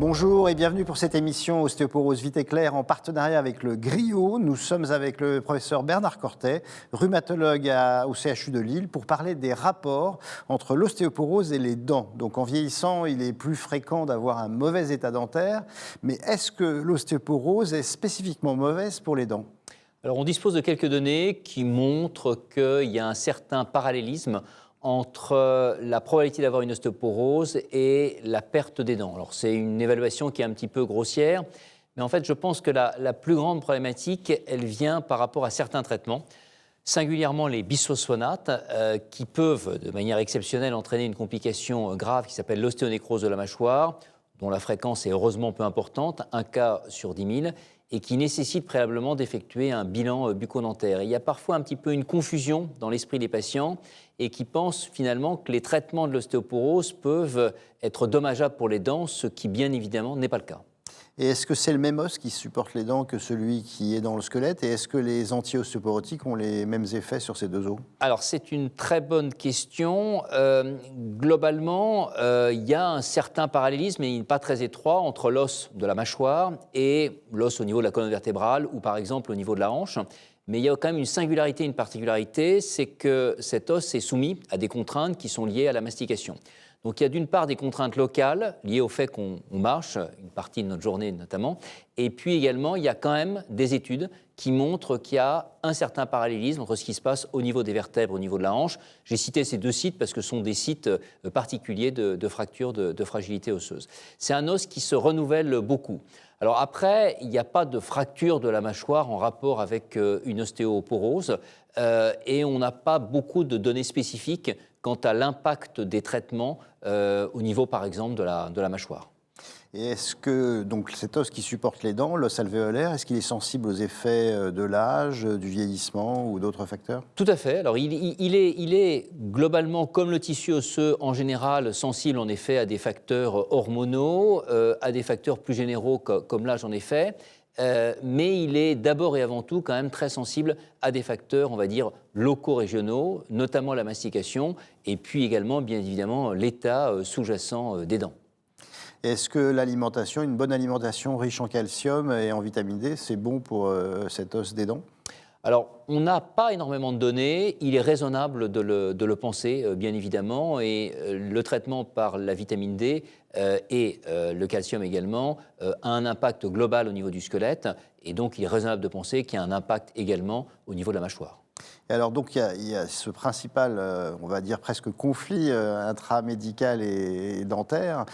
Bonjour et bienvenue pour cette émission Ostéoporose Vite et Claire en partenariat avec le Griot. Nous sommes avec le professeur Bernard Cortet, rhumatologue au CHU de Lille, pour parler des rapports entre l'ostéoporose et les dents. Donc en vieillissant, il est plus fréquent d'avoir un mauvais état dentaire. Mais est-ce que l'ostéoporose est spécifiquement mauvaise pour les dents ? Alors on dispose de quelques données qui montrent qu'il y a un certain parallélisme entre la probabilité d'avoir une ostéoporose et la perte des dents. Alors c'est une évaluation qui est un petit peu grossière, mais en fait je pense que la plus grande problématique, elle vient par rapport à certains traitements, singulièrement les bisphosphonates, qui peuvent de manière exceptionnelle entraîner une complication grave qui s'appelle l'ostéonécrose de la mâchoire, dont la fréquence est heureusement peu importante, 1 cas sur 10 000, et qui nécessite préalablement d'effectuer un bilan bucco-dentaire. Il y a parfois un petit peu une confusion dans l'esprit des patients et qui pensent finalement que les traitements de l'ostéoporose peuvent être dommageables pour les dents, ce qui bien évidemment n'est pas le cas. Et est-ce que c'est le même os qui supporte les dents que celui qui est dans le squelette ? Et est-ce que les anti-ostéoporotiques ont les mêmes effets sur ces deux os ? Alors, c'est une très bonne question. Globalement, il y a un certain parallélisme, mais pas très étroit, entre l'os de la mâchoire et l'os au niveau de la colonne vertébrale ou par exemple au niveau de la hanche. Mais il y a quand même une singularité, une particularité, c'est que cet os est soumis à des contraintes qui sont liées à la mastication. Donc il y a d'une part des contraintes locales liées au fait qu'on marche, une partie de notre journée notamment, et puis également il y a quand même des études qui montrent qu'il y a un certain parallélisme entre ce qui se passe au niveau des vertèbres, au niveau de la hanche. J'ai cité ces deux sites parce que ce sont des sites particuliers de fractures, de fragilité osseuse. C'est un os qui se renouvelle beaucoup. Alors après, il n'y a pas de fracture de la mâchoire en rapport avec une ostéoporose et on n'a pas beaucoup de données spécifiques quant à l'impact des traitements au niveau, par exemple, de la mâchoire. Et est-ce que donc, cet os qui supporte les dents, l'os alvéolaire, est-ce qu'il est sensible aux effets de l'âge, du vieillissement ou d'autres facteurs ? Tout à fait. Alors, il est globalement, comme le tissu osseux en général, sensible en effet à des facteurs hormonaux, à des facteurs plus généraux comme l'âge en effet. Mais il est d'abord et avant tout quand même très sensible à des facteurs, on va dire, locaux régionaux, notamment la mastication, et puis également, bien évidemment, l'état sous-jacent des dents. Est-ce que l'alimentation, une bonne alimentation riche en calcium et en vitamine D, c'est bon pour cet os des dents ? Alors, on n'a pas énormément de données, il est raisonnable de le penser, bien évidemment, et le traitement par la vitamine D et le calcium également a un impact global au niveau du squelette, et donc il est raisonnable de penser qu'il y a un impact également au niveau de la mâchoire. Et alors donc il y a ce principal, on va dire presque conflit intramédical et dentaire.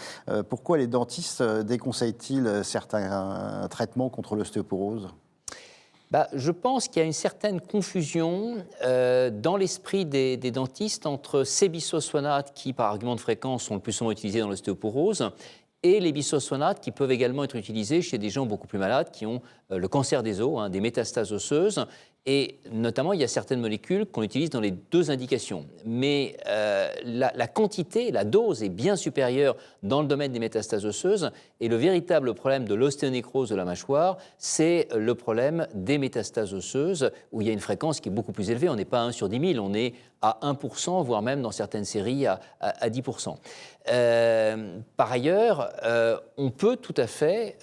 Pourquoi les dentistes déconseillent-ils certains traitements contre l'ostéoporose ? Je pense qu'il y a une certaine confusion dans l'esprit des dentistes entre ces bisphosphonates qui, par argument de fréquence, sont le plus souvent utilisés dans l'ostéoporose et les bisphosphonates qui peuvent également être utilisés chez des gens beaucoup plus malades qui ont le cancer des os, des métastases osseuses. Et notamment, il y a certaines molécules qu'on utilise dans les deux indications. Mais la quantité, la dose est bien supérieure dans le domaine des métastases osseuses. Et le véritable problème de l'ostéonécrose de la mâchoire, c'est le problème des métastases osseuses, où il y a une fréquence qui est beaucoup plus élevée. On n'est pas à 1 sur 10 000, on est à 1%, voire même dans certaines séries à 10%. Par ailleurs, on peut tout à fait,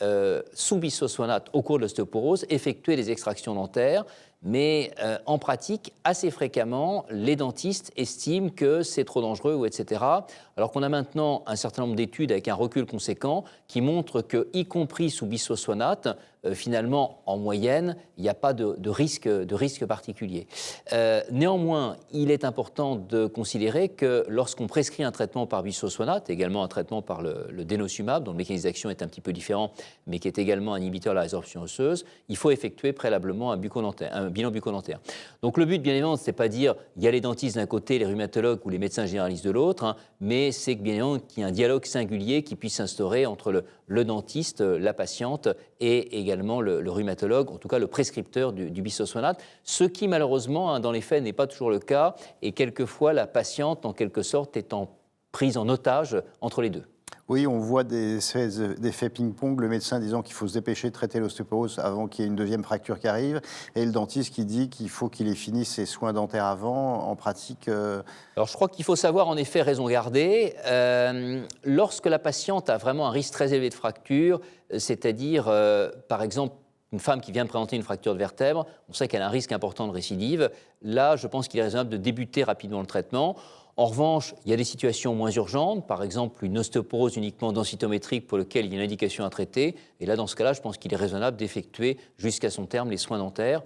sous bisphosphonate au cours de l'ostéoporose, effectuer des extractions dentaires, mais en pratique, assez fréquemment, les dentistes estiment que c'est trop dangereux, ou etc. Alors qu'on a maintenant un certain nombre d'études avec un recul conséquent qui montrent que, y compris sous bisphosphonate, finalement, en moyenne, il n'y a pas de risque particulier. Néanmoins, il est important de considérer que lorsqu'on prescrit un traitement par bisphosphonate, également un traitement par le denosumab, dont le mécanisme d'action est un petit peu différent, mais qui est également un inhibiteur de la résorption osseuse, il faut effectuer préalablement un bilan bucco-dentaire. Donc le but, bien évidemment, ce n'est pas dire il y a les dentistes d'un côté, les rhumatologues ou les médecins généralistes de l'autre, mais c'est bien évidemment qu'il y ait un dialogue singulier qui puisse s'instaurer entre le dentiste, la patiente et également le rhumatologue, en tout cas le prescripteur du bisphosphonate, ce qui malheureusement, dans les faits, n'est pas toujours le cas, et quelquefois la patiente, en quelque sorte, est prise en otage entre les deux. Oui, on voit des effets ping-pong, le médecin disant qu'il faut se dépêcher de traiter l'ostéoporose avant qu'il y ait une deuxième fracture qui arrive, et le dentiste qui dit qu'il faut qu'il ait fini ses soins dentaires avant. En pratique, Alors, je crois qu'il faut savoir en effet raison garder. Lorsque la patiente a vraiment un risque très élevé de fracture, c'est-à-dire, par exemple, une femme qui vient de présenter une fracture de vertèbre, on sait qu'elle a un risque important de récidive. Là, je pense qu'il est raisonnable de débuter rapidement le traitement. En revanche, il y a des situations moins urgentes, par exemple une ostéoporose uniquement densitométrique pour laquelle il y a une indication à traiter. Et là, dans ce cas-là, je pense qu'il est raisonnable d'effectuer jusqu'à son terme les soins dentaires,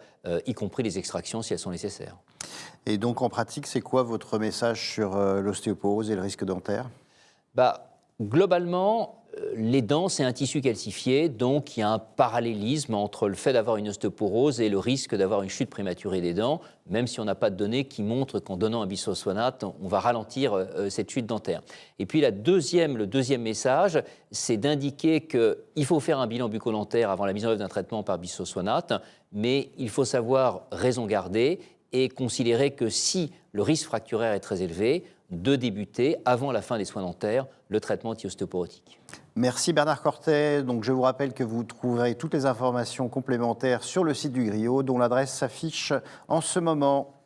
y compris les extractions si elles sont nécessaires. et donc en pratique, c'est quoi votre message sur l'ostéoporose et le risque dentaire? Globalement, les dents, c'est un tissu calcifié, donc il y a un parallélisme entre le fait d'avoir une ostéoporose et le risque d'avoir une chute prématurée des dents, même si on n'a pas de données qui montrent qu'en donnant un bisphosphonate, on va ralentir cette chute dentaire. Et puis le deuxième message, c'est d'indiquer qu'il faut faire un bilan bucco-dentaire avant la mise en œuvre d'un traitement par bisphosphonate, mais il faut savoir raison garder et considérer que si le risque fracturaire est très élevé, de débuter, avant la fin des soins dentaires, le traitement anti-ostéoporotique. Merci Bernard Cortet. Donc, je vous rappelle que vous trouverez toutes les informations complémentaires sur le site du Griot, dont l'adresse s'affiche en ce moment.